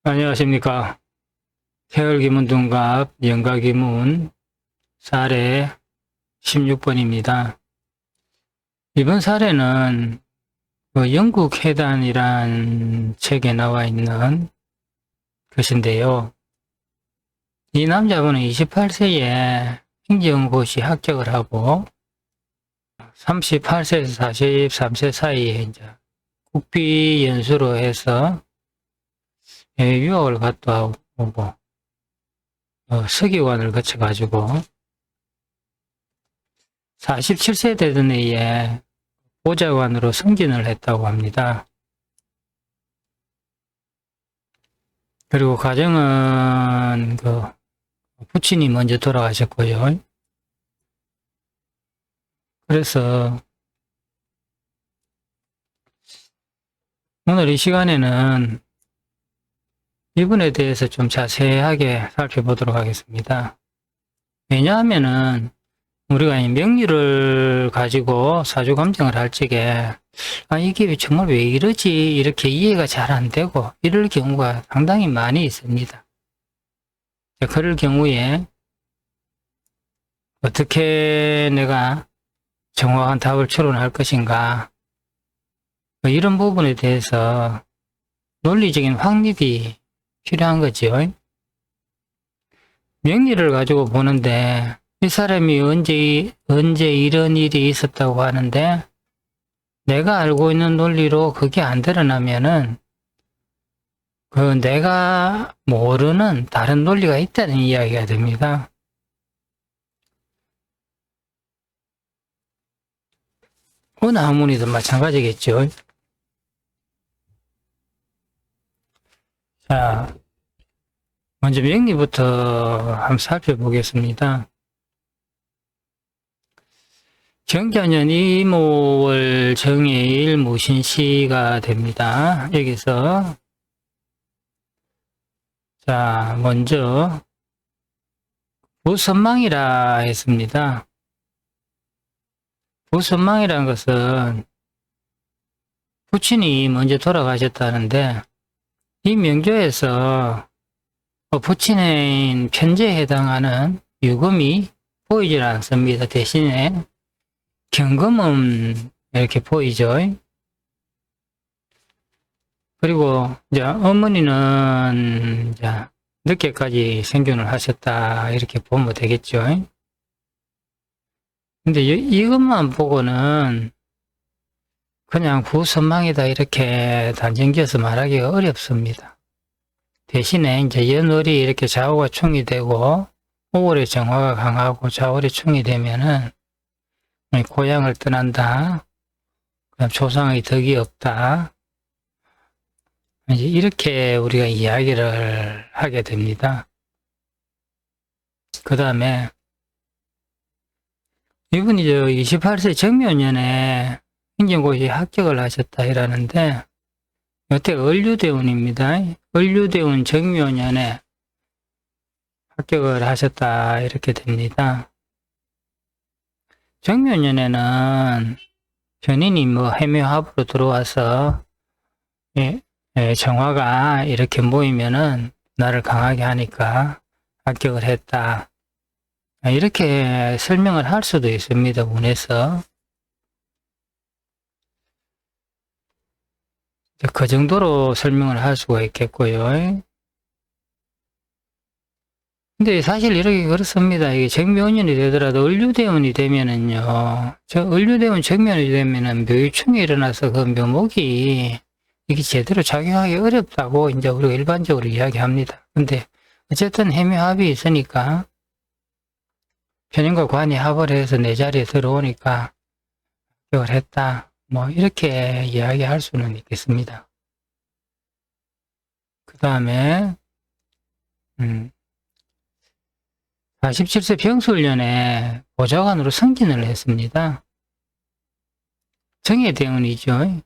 안녕하십니까. 태열기문둔갑 영가기문 사례 16번입니다. 이번 사례는 영국회단이란 책에 나와 있는 것인데요. 이 남자분은 28세에 행정고시 합격을 하고 38세에서 43세 사이에 이제 국비 연수로 해서 유학을 갔다 오고 서기관을 거쳐가지고 47세 되던 해에 보좌관으로 승진을 했다고 합니다. 그리고 가정은 부친이 먼저 돌아가셨고요. 그래서 오늘 이 시간에는 이분에 대해서 좀 자세하게 살펴보도록 하겠습니다. 왜냐하면은 우리가 이 명리를 가지고 사주감정을 할 적에 이게 정말 왜 이러지 이렇게 이해가 잘 안 되고 이럴 경우가 상당히 많이 있습니다. 그럴 경우에 어떻게 내가 정확한 답을 추론할 것인가 이런 부분에 대해서 논리적인 확립이 필요한 거죠. 명리를 가지고 보는데 이 사람이 언제 이런 일이 있었다고 하는데 내가 알고 있는 논리로 그게 안 드러나면은 내가 모르는 다른 논리가 있다는 이야기가 됩니다. 어느 학문이든 마찬가지겠죠. 자, 먼저 명리부터 한번 살펴보겠습니다. 경자년 이모월 정해일 무신시가 됩니다. 여기서 자, 먼저 부선망이라 했습니다. 부선망이라는 것은 부친이 먼저 돌아가셨다는데 이 명조에서 부친의 편제에 해당하는 유금이 보이질 않습니다. 대신에 경금은 이렇게 보이죠. 그리고 이제 어머니는 이제 늦게까지 생존을 하셨다 이렇게 보면 되겠죠. 근데 이것만 보고는 그냥 부선망이다 이렇게 단정지어서 말하기가 어렵습니다. 대신에 이제 연월이 이렇게 좌우가 충이 되고 오월의 정화가 강하고 좌월이 충이 되면은 고향을 떠난다. 그다음 조상의 덕이 없다. 이제 이렇게 우리가 이야기를 하게 됩니다. 그 다음에 이분이 28세 정묘년에 행정고시 합격을 하셨다 이라는데 이때 을류대운입니다. 을류대운 정묘년에 합격을 하셨다 이렇게 됩니다. 정묘년에는 편인이 해묘합으로 들어와서 정화가 이렇게 모이면은 나를 강하게 하니까 합격을 했다. 이렇게 설명을 할 수도 있습니다. 운에서. 그 정도로 설명을 할 수가 있겠고요. 근데 사실 이렇게 그렇습니다. 이게 정묘년이 되더라도 을류대운이 되면은요, 을류대운 정묘년이 되면은 묘유충이 일어나서 그 묘목이 이게 제대로 작용하기 어렵다고 이제 우리가 일반적으로 이야기합니다. 근데 어쨌든 해묘합이 있으니까 편인과 관이 합을 해서 내 자리에 들어오니까 합격을 했다. 이렇게 이야기할 수는 있겠습니다. 그 다음에 47세 병술년에 보좌관으로 승진을 했습니다. 정예대운이죠.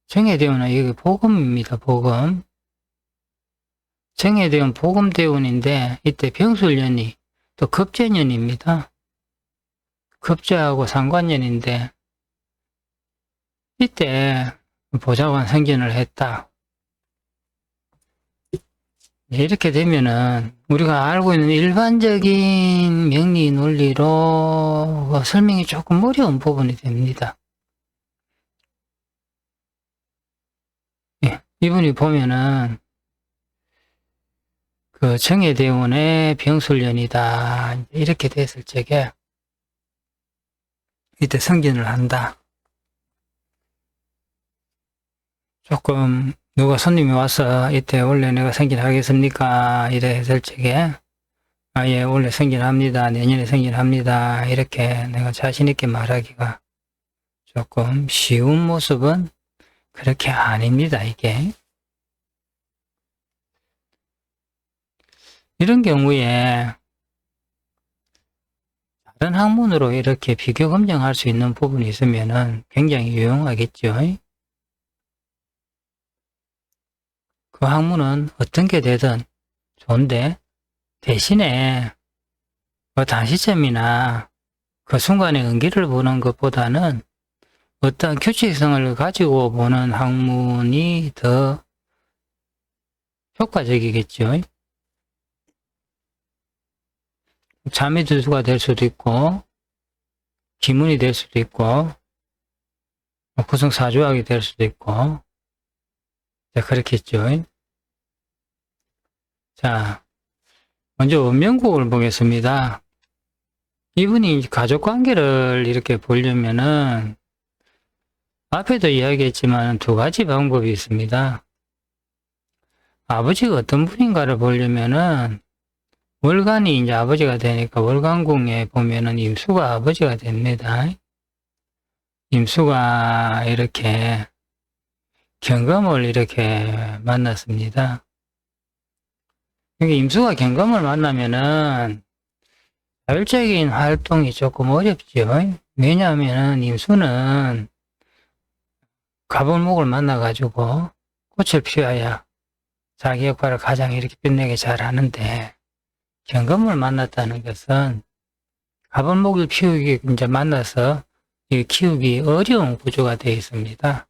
정예대운은 여기 복음입니다. 복음. 정예대운 복음대운인데 이때 병술년이 또 급제년입니다. 급제하고 상관년인데 이때 보좌관 승진을 했다. 이렇게 되면은 우리가 알고 있는 일반적인 명리 논리로 설명이 조금 어려운 부분이 됩니다. 예, 이분이 보면은 그 정예대원의 병술년이다 이렇게 됐을 적에 이때 승진을 한다. 조금 누가 손님이 와서 이때 원래 내가 승진하겠습니까? 이래 했을 적에 예, 원래 승진합니다. 내년에 승진합니다. 이렇게 내가 자신 있게 말하기가 조금 쉬운 모습은 그렇게 아닙니다. 이게 이런 경우에 다른 학문으로 이렇게 비교 검증할 수 있는 부분이 있으면은 굉장히 유용하겠죠. 그 학문은 어떤 게 되든 좋은데 대신에 그 단시점이나 그 순간의 은기를 보는 것보다는 어떤 규칙성을 가지고 보는 학문이 더 효과적이겠죠. 자매두수가 될 수도 있고 기문이 될 수도 있고 구성사조학이 될 수도 있고 그렇겠죠. 자, 먼저 원명국을 보겠습니다. 이분이 가족관계를 이렇게 보려면은 앞에도 이야기했지만 두 가지 방법이 있습니다. 아버지가 어떤 분인가를 보려면은 월간이 이제 아버지가 되니까 월간궁에 보면은 임수가 아버지가 됩니다. 임수가 이렇게 경검을 이렇게 만났습니다. 임수가 경검을 만나면은 자율적인 활동이 조금 어렵죠. 왜냐하면은 임수는 가볼목을 만나가지고 꽃을 피워야 자기 역할을 가장 이렇게 빛내게 잘 하는데 경검을 만났다는 것은 가볼목을 피우기 이제 만나서 키우기 어려운 구조가 되어 있습니다.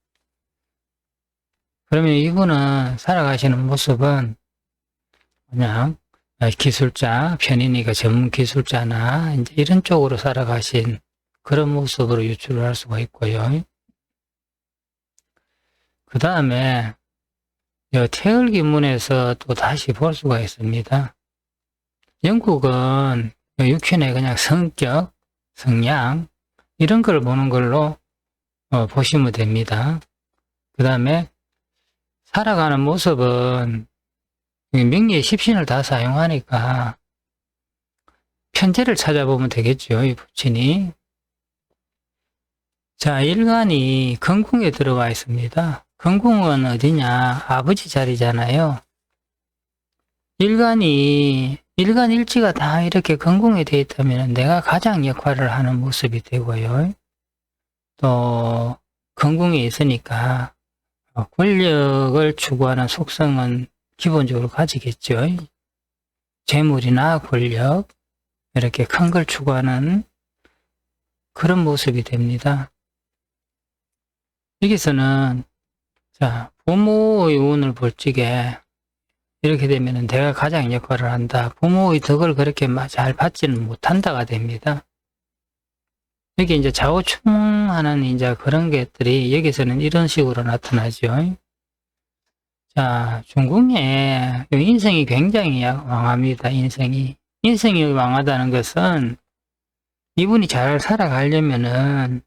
그러면 이분은 살아가시는 모습은 그냥 기술자, 편인이가 전문 기술자나 이제 이런 쪽으로 살아가신 그런 모습으로 유출을 할 수가 있고요. 그 다음에 태을기문에서 또 다시 볼 수가 있습니다. 영국은 육신의 그냥 성격, 성향 이런 걸 보는 걸로 보시면 됩니다. 그 다음에 살아가는 모습은 명리의 십신을 다 사용하니까 편제를 찾아보면 되겠죠. 이 부친이. 자, 일간이 건궁에 들어와 있습니다. 건궁은 어디냐? 아버지 자리잖아요. 일간 일지가 다 이렇게 건궁에 되어 있다면 내가 가장 역할을 하는 모습이 되고요. 또 건궁에 있으니까 권력을 추구하는 속성은 기본적으로 가지겠죠. 재물이나 권력 이렇게 큰 걸 추구하는 그런 모습이 됩니다. 여기서는 자, 부모의 운을 볼 적에 이렇게 되면 내가 가장 역할을 한다. 부모의 덕을 그렇게 잘 받지는 못한다가 됩니다. 여기 이제 좌우충하는 이제 그런 것들이 여기서는 이런 식으로 나타나죠. 자, 중궁의 인성이 굉장히 왕합니다. 인성이 왕하다는 것은 이분이 잘 살아가려면은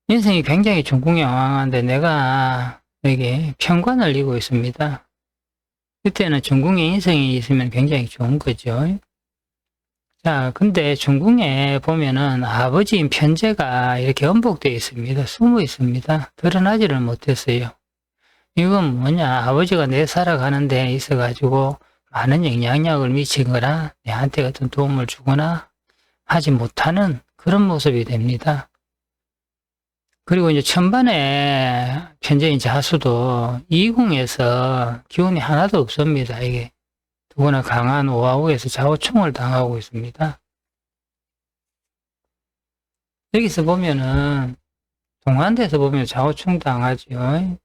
인성이 굉장히 중궁에 왕한데 내가 여기 편관을 이고 있습니다. 그때는 중궁에 인성이 있으면 굉장히 좋은 거죠. 자, 근데 중궁에 보면은 아버지인 편제가 이렇게 엄복되어 있습니다. 숨어 있습니다. 드러나지를 못했어요. 이건 뭐냐? 아버지가 내 살아가는 데 있어가지고 많은 영향력을 미치거나 내한테 어떤 도움을 주거나 하지 못하는 그런 모습이 됩니다. 그리고 이제 천반에 편제인 자수도 이궁에서 기운이 하나도 없습니다. 이게 더구나 강한 오화우에서 좌우충을 당하고 있습니다. 여기서 보면은 동안대에서 보면 좌우충 당하죠.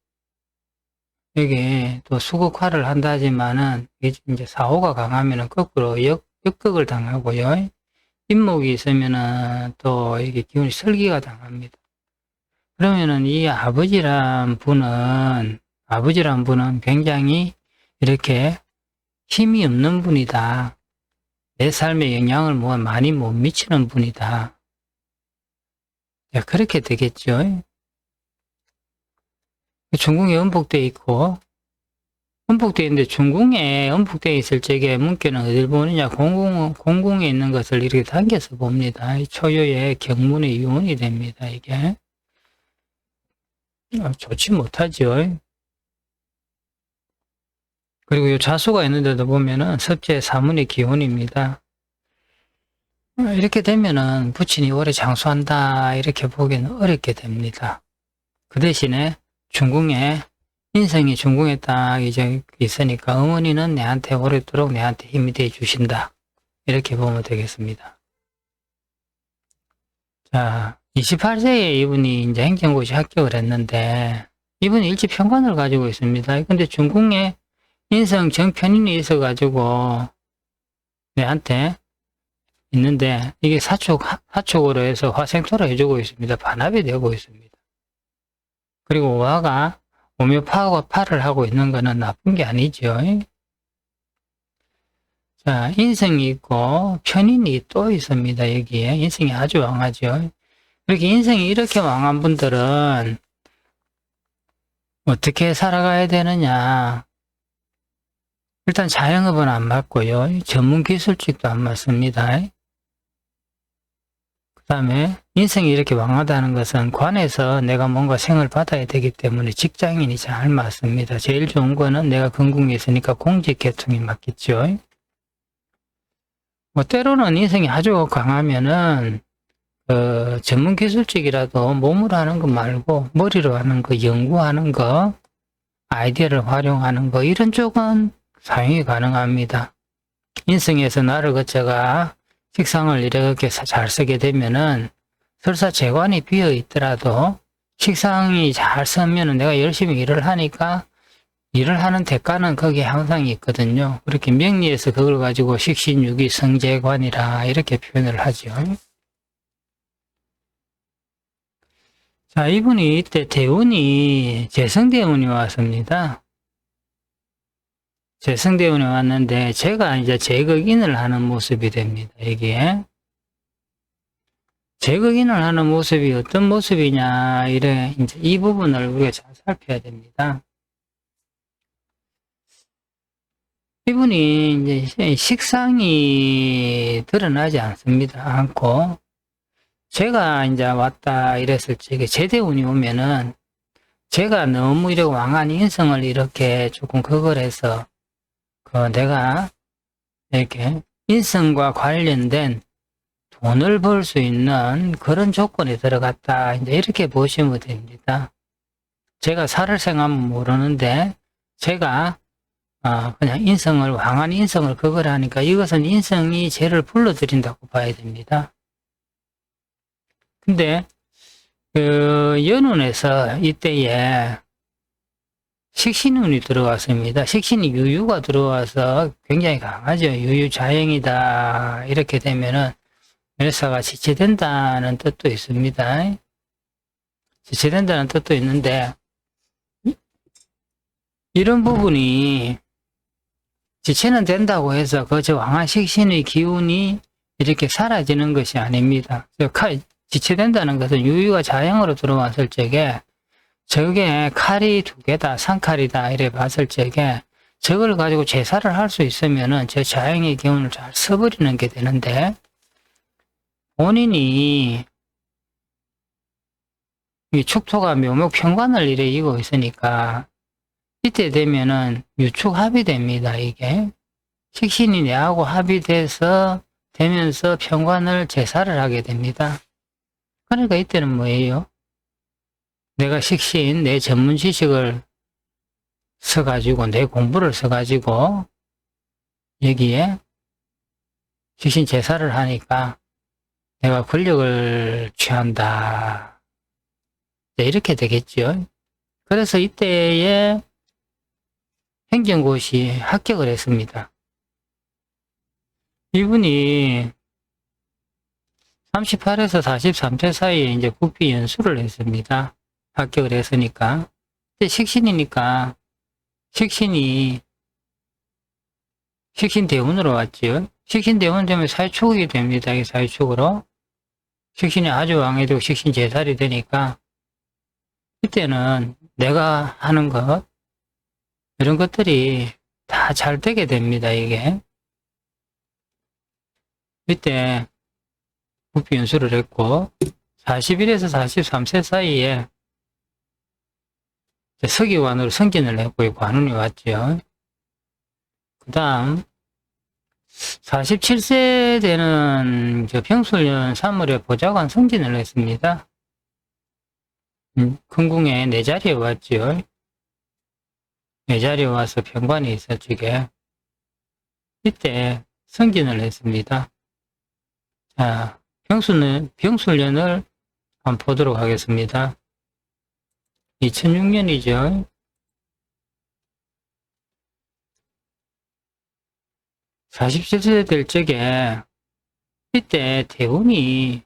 여기 또 수극화를 한다 하지만은 이제 사호가 강하면은 거꾸로 역극을 당하고요. 인목이 있으면은 또 이게 기운이 설기가 당합니다. 그러면은 이 아버지란 분은 굉장히 이렇게 힘이 없는 분이다. 내 삶에 영향을 많이 못 미치는 분이다. 그렇게 되겠죠. 중궁에 음복되어 있고, 음복되어 있는데 중궁에 음복되어 있을 적에 문께는 어딜 보느냐, 공궁에 있는 것을 이렇게 당겨서 봅니다. 초유의 경문의 유언이 됩니다, 이게. 좋지 못하죠. 그리고 이 자수가 있는데도 보면은 섭제 사문의 기운입니다. 이렇게 되면은 부친이 오래 장수한다, 이렇게 보기는 어렵게 됩니다. 그 대신에 중궁에 인생이 중궁에 딱 이제 있으니까 어머니는 내한테 오랫도록 내한테 힘이 돼 주신다. 이렇게 보면 되겠습니다. 자, 28세에 이분이 이제 행정고시 합격을 했는데 이분이 일지평관을 가지고 있습니다. 근데 중궁에 인성 정편인이 있어가지고 내한테 있는데 이게 사축으로 해서 화생토를 해주고 있습니다. 반합이 되고 있습니다. 그리고 와가 오묘파와 파를 하고 있는 거는 나쁜 게 아니죠. 자, 인성이 있고 편인이 또 있습니다. 여기에 인성이 아주 왕하죠. 그렇게 인성이 이렇게 왕한 분들은 어떻게 살아가야 되느냐. 일단 자영업은 안 맞고요. 전문기술직도 안 맞습니다. 그 다음에 인성이 이렇게 왕하다는 것은 관에서 내가 뭔가 생을 받아야 되기 때문에 직장인이 잘 맞습니다. 제일 좋은 거는 내가 건궁에 있으니까 공직계통이 맞겠죠. 때로는 인성이 아주 강하면은 전문기술직이라도 몸으로 하는 거 말고 머리로 하는 거, 연구하는 거, 아이디어를 활용하는 거 이런 쪽은 사용이 가능합니다. 인성에서 나를 걷자가 식상을 이렇게 잘 쓰게 되면은 설사 재관이 비어 있더라도 식상이 잘 쓰면은 내가 열심히 일을 하니까 일을 하는 대가는 거기에 항상 있거든요. 그렇게 명리에서 그걸 가지고 식신유기 성재관이라 이렇게 표현을 하죠. 자, 이분이 이때 대운이 재성대운이 왔습니다. 재성대운이 왔는데 제가 이제 제극인을 하는 모습이 됩니다. 이게 제극인을 하는 모습이 어떤 모습이냐 이래 이제 이 부분을 우리가 잘 살펴야 됩니다. 이분이 이제 식상이 드러나지 않고 제가 이제 왔다 이랬을 적에 제대운이 오면은 제가 너무 이렇게 왕한 인성을 이렇게 조금 그걸 해서 내가 이렇게 인성과 관련된 돈을 벌 수 있는 그런 조건에 들어갔다. 이제 이렇게 보시면 됩니다. 제가 살을 생하면 모르는데 제가 그냥 왕한 인성을 그걸 하니까 이것은 인성이 죄를 불러들인다고 봐야 됩니다. 근데 연운에서 이때에 식신운이 들어왔습니다. 식신이 유유가 들어와서 굉장히 강하죠. 유유자행이다. 이렇게 되면은 멸사가 지체된다는 뜻도 있습니다. 지체된다는 뜻도 있는데 이런 부분이 지체는 된다고 해서 저 왕한 식신의 기운이 이렇게 사라지는 것이 아닙니다. 지체된다는 것은 유유가 자행으로 들어왔을 적에 저게 칼이 2개다, 상칼이다 이래 봤을 적에 저걸 가지고 제사를 할 수 있으면은 저 자행의 기운을 잘 써버리는 게 되는데 본인이 이 축토가 묘목 편관을 이래 이고 있으니까 이때 되면은 유축합이 됩니다. 이게 식신이 내하고 합이 되면서 편관을 제사를 하게 됩니다. 그러니까 이때는 뭐예요? 내가 식신, 내 전문 지식을 써가지고, 내 공부를 써가지고, 여기에 식신 제사를 하니까 내가 권력을 취한다. 이렇게 되겠죠. 그래서 이때에 생긴 곳이 합격을 했습니다. 이분이 38에서 43세 사이에 이제 국비 연수를 했습니다. 합격을 했으니까. 근데 식신이니까, 식신대운으로 왔지요. 식신대운 되면 사유축이 됩니다. 이 사유축으로. 식신이 아주 왕해되고 식신제살이 되니까, 이때는 내가 하는 것, 이런 것들이 다 잘 되게 됩니다, 이게. 이때 국비 연수를 했고, 41에서 43세 사이에 서기관으로 승진을 했고, 관운이 왔죠. 그 다음, 47세 되는 병술년 3월에 보좌관 승진을 했습니다. 큰궁에 네 자리에 왔죠. 네 자리에 와서 병관이 있었지게. 이때 승진을 했습니다. 자, 병술년을 한번 보도록 하겠습니다. 2006년이죠. 47세 될 적에 이때 대운이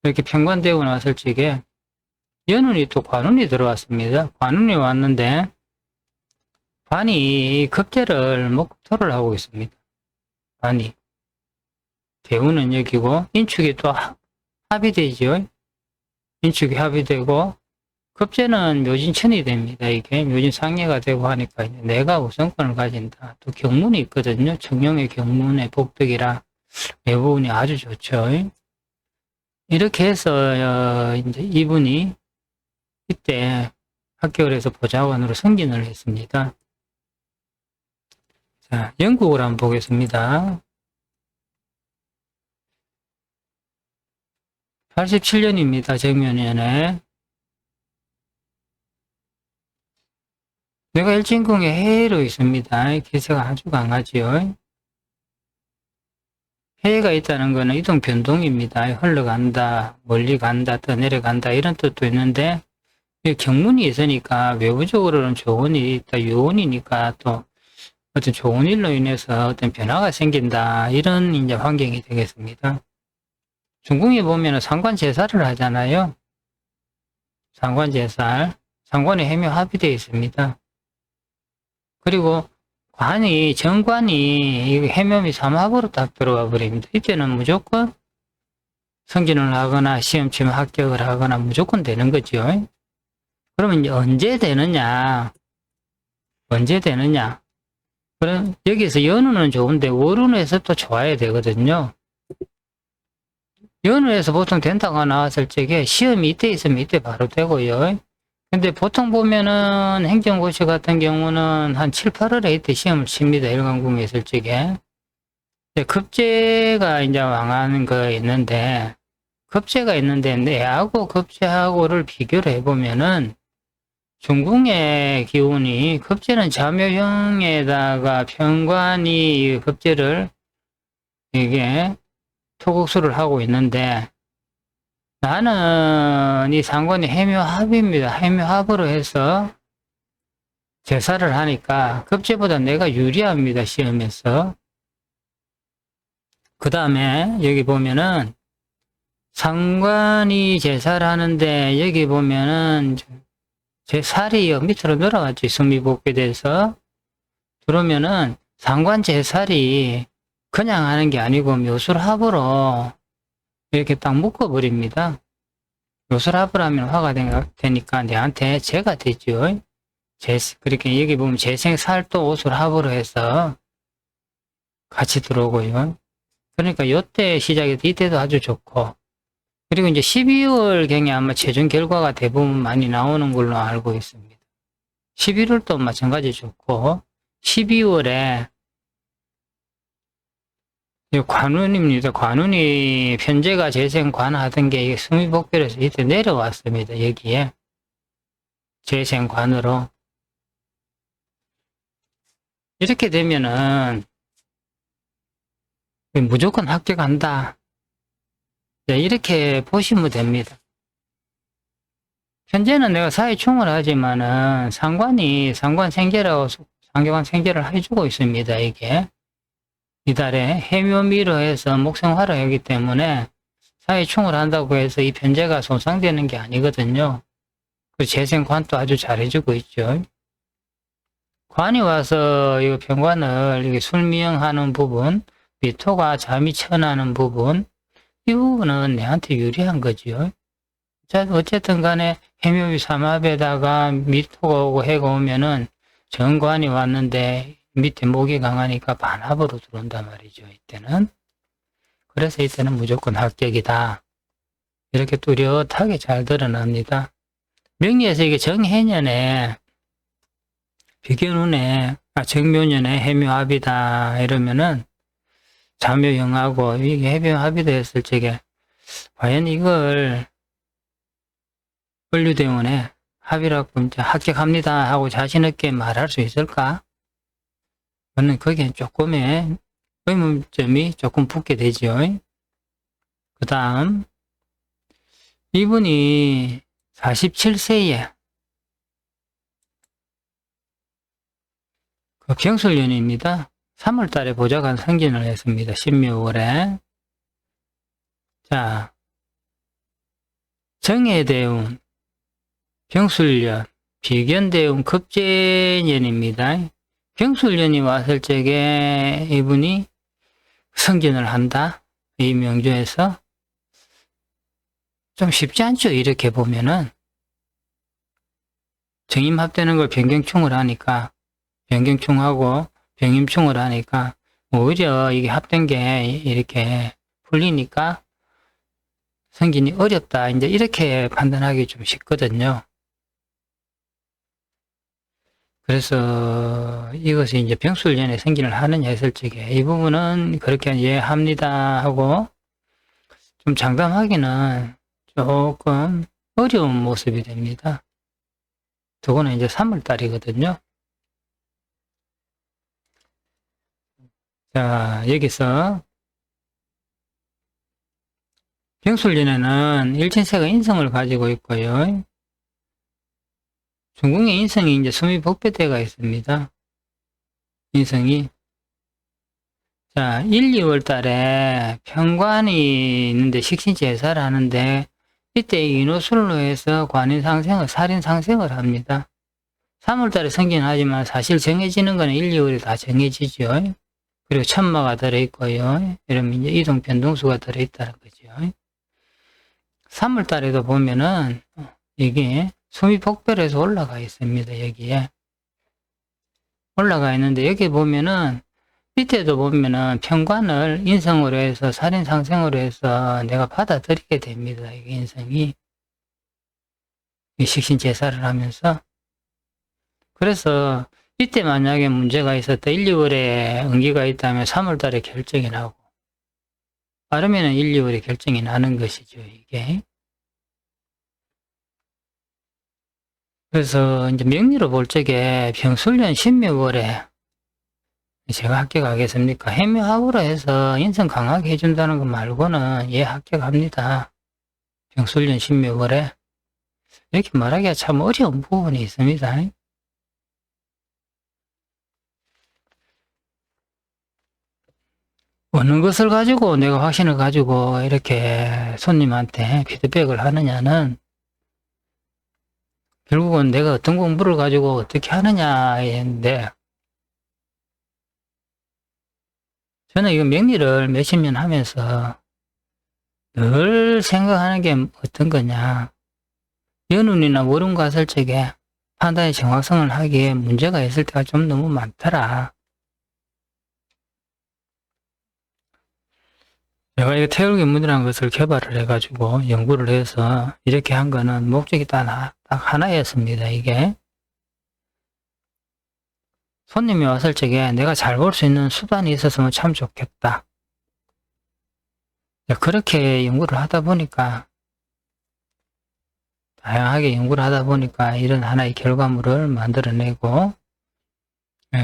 이렇게 평관되고 나설 적에 연운이 또 관운이 들어왔습니다. 관운이 왔는데 관이 급제를 목토를 하고 있습니다. 관이 대운은 여기고 인축이 또 합이 되죠. 인축이 합이 되고 급제는 묘진천이 됩니다. 이게 묘진상례가 되고 하니까 내가 우선권을 가진다. 또 경문이 있거든요. 청룡의 경문의 복덕이라 외부운이 아주 좋죠. 이렇게 해서 이제 이분이 이때 합격을 해서 보좌관으로 승진을 했습니다. 자, 영국을 한번 보겠습니다. 87년입니다. 정묘년에. 내가 일진궁에 해로 있습니다. 기세가 아주 강하지요. 해가 있다는 것은 이동 변동입니다. 흘러간다, 멀리 간다, 또 내려간다 이런 뜻도 있는데 경문이 있으니까 외부적으로는 좋은 일이 있다, 유운이니까 또 어떤 좋은 일로 인해서 어떤 변화가 생긴다 이런 이제 환경이 되겠습니다. 중궁에 보면 상관제살을 하잖아요. 상관제살, 상관이 해묘 합의되어 있습니다. 그리고 정관이 해묘미 삼합으로 딱 들어와 버립니다. 이때는 무조건 승진을 하거나 시험 치면 합격을 하거나 무조건 되는 거죠. 그러면 이제 언제 되느냐? 그럼 여기서 연운은 좋은데 월운에서 또 좋아야 되거든요. 연운에서 보통 된다고 나왔을 적에 시험이 이때 있으면 이때 바로 되고요. 근데 보통 보면은 행정고시 같은 경우는 한 7, 8월에 이때 시험을 칩니다. 일간궁에 있을 적에. 급제가 이제 왕하는 거 있는데, 급제가 있는데, 내하고 급제하고를 비교를 해보면은, 중궁의 기운이, 급제는 자묘형에다가 편관이 급제를, 이게, 토국수를 하고 있는데, 나는 이 상관이 해묘합입니다. 해묘합으로 해서 제사를 하니까 급제보다 내가 유리합니다. 시험에서. 그 다음에 여기 보면은 상관이 제사를 하는데 여기 보면은 제 살이 밑으로 늘어갔지. 승미복귀돼서 그러면은 상관 제살이 그냥 하는 게 아니고 묘술합으로 이렇게 딱 묶어버립니다. 묘술합을 하면 화가 되니까 내한테 재가 되죠. 그렇게 여기 보면 재생살도 오술합으로 해서 같이 들어오고요. 그러니까 요때 시작이 이때도 아주 좋고, 그리고 이제 12월경에 아마 최종 결과가 대부분 많이 나오는 걸로 알고 있습니다. 11월도 마찬가지 좋고, 12월에 관운입니다. 관운이 편제가 재생관 하던 게 승위복별에서 이때 내려왔습니다. 여기에 재생관으로 이렇게 되면은 무조건 합격한다. 이렇게 보시면 됩니다. 현재는 내가 사회충을 하지만은 상관 생계라고 상관 생계를 해주고 있습니다. 이게 이달에 해묘미로 해서 목생화를 하기 때문에 사회충을 한다고 해서 이 편제가 손상되는 게 아니거든요. 그 재생관도 아주 잘해주고 있죠. 관이 와서 이 병관을 이게 술미용하는 부분, 미토가 잠이 쳐나는 부분, 이 부분은 내한테 유리한 거지요. 자, 어쨌든 간에 해묘비 삼합에다가 미토가 오고 해가 오면은 정관이 왔는데 밑에 목이 강하니까 반합으로 들어온단 말이죠. 이때는. 그래서 이때는 무조건 합격이다. 이렇게 뚜렷하게 잘 드러납니다. 명리에서 이게 정해년에 비견운에 정묘년에 해묘합이다 이러면은 자묘형하고 이게 해묘합이다 했을 적에 과연 이걸 원류대원에 합이라고 이제 합격합니다 하고 자신있게 말할 수 있을까? 저는 거기에 조금의 의문점이 조금 붙게 되죠. 그 다음 이분이 47세에 그 경술년입니다. 3월달에 보좌관 승진을 했습니다. 신묘월에. 자, 정해대운, 경술년, 비견대운, 급제년입니다. 경술년이 왔을 적에 이분이 승진을 한다. 이 명조에서 좀 쉽지 않죠. 이렇게 보면은 정임합되는 걸 변경충을 하니까 변경충하고 병임충을 하니까 오히려 이게 합된 게 이렇게 풀리니까 승진이 어렵다. 이제 이렇게 판단하기 좀 쉽거든요. 그래서 이것이 이제 병술년에 승진을 하느냐 했을 적에 이 부분은 그렇게 이해합니다 하고 좀 장담하기는 조금 어려운 모습이 됩니다. 저거는 이제 3월달이거든요. 자, 여기서 병술년에는 일진세가 인성을 가지고 있고요. 중궁의 인성이 이제 수미복배대가 있습니다. 인성이. 자, 1, 2월 달에 편관이 있는데 식신제사를 하는데 이때 인호술로 해서 관인상생을, 살인상생을 합니다. 3월 달에 승진하지만 사실 정해지는 거는 1, 2월에 다 정해지죠. 그리고 천마가 들어있고요. 이러면 이제 이동 변동수가 들어있다는 거죠. 3월 달에도 보면은 이게 수미복별에서 올라가 있습니다. 여기에 올라가 있는데 여기 보면은 밑에도 보면은 편관을 인성으로 해서 살인상생으로 해서 내가 받아들이게 됩니다. 이게 인성이 식신제사를 하면서. 그래서 이때 만약에 문제가 있었다. 1, 2월에 응기가 있다면 3월 달에 결정이 나고 빠르면 1, 2월에 결정이 나는 것이죠. 이게. 그래서 이제 명리로 볼 적에 병술년 신묘월에 제가 합격하겠습니까? 해묘합으로 해서 인성 강하게 해준다는 것 말고는 예, 합격합니다. 병술년 신묘월에. 이렇게 말하기가 참 어려운 부분이 있습니다. 어느 것을 가지고 내가 확신을 가지고 이렇게 손님한테 피드백을 하느냐는 결국은 내가 어떤 공부를 가지고 어떻게 하느냐인데 저는 이거 명리를 몇십 년 하면서 늘 생각하는 게 어떤 거냐. 연운이나 월운 갔을 적에 판단의 정확성을 하기에 문제가 있을 때가 좀 너무 많더라. 내가 이거 태울기문이라는 것을 개발을 해가지고 연구를 해서 이렇게 한 거는 목적이 딱 하나였습니다. 이게 손님이 왔을 적에 내가 잘 볼 수 있는 수단이 있었으면 참 좋겠다. 그렇게 연구를 하다 보니까 다양하게 연구를 하다 보니까 이런 하나의 결과물을 만들어내고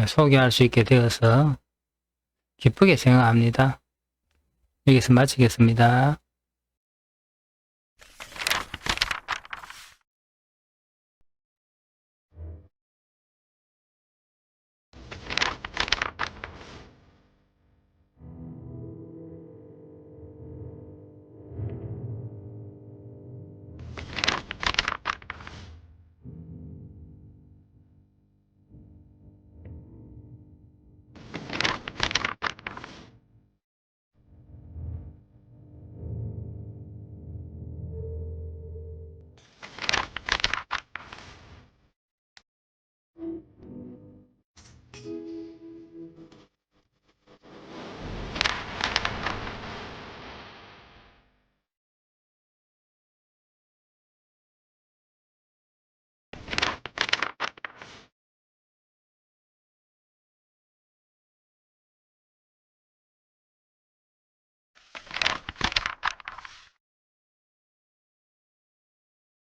소개할 수 있게 되어서 기쁘게 생각합니다. 여기서 마치겠습니다.